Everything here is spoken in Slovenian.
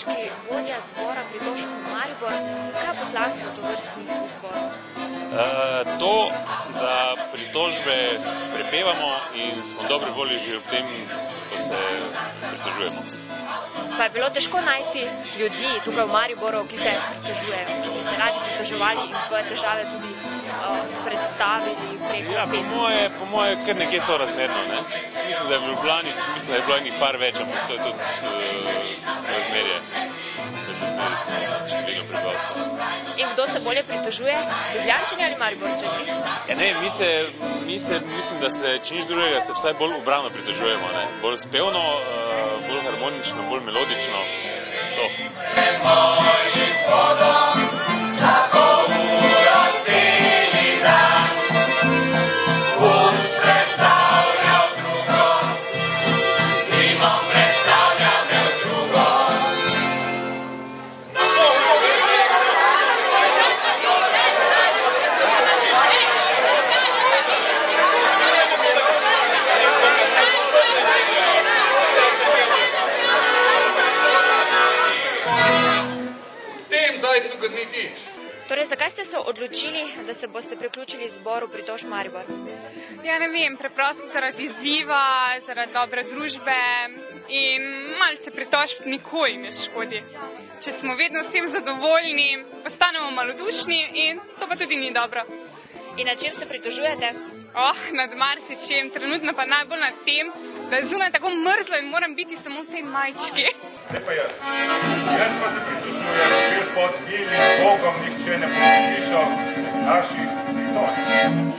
vojaški vodja zbora pritožb Maribor. Kaj je poslanstvo tovrstnih zborov? To, da pritožbe prepevamo in smo dobri volji že v tem, ko se pritožujemo. Pa je bilo težko najti ljudi tukaj v Mariboru, ki se pritožujejo, ki ste radi pritoževali in svoje težave tudi predstavili preko pesmi? Po moje kar nekje sorazmerno, ne? Mislim, da je v Ljubljani, par več, ampak to je tudi razmerje. In kdo se bolje pritožuje? Ljubljančani ali Mariborčani? Ja ne, mislim, da se, če nič drugega, se vsaj bolj ubrano pritožujemo, ne? Bolj spevno, bolj harmonično, bolj melodično. To. Torej, zakaj ste se odločili, da se boste priključili zboru pritožb Maribor? Ja, ne vem, preprosto zaradi izziva, zaradi dobre družbe in malce pritožb nikoli ne škodi. Če smo vedno vsem zadovoljni, postanemo malodušni in to pa tudi ni dobro. In na čem se pritožujete? Nad marsičem, trenutno pa najbolj nad tem, da je zunaj tako mrzlo in moram biti samo v tej majčki. Zdaj pa jaz. Jaz pa se pritožujem, ker pod belim Bogom nihče ne bo slišal naših pritožb.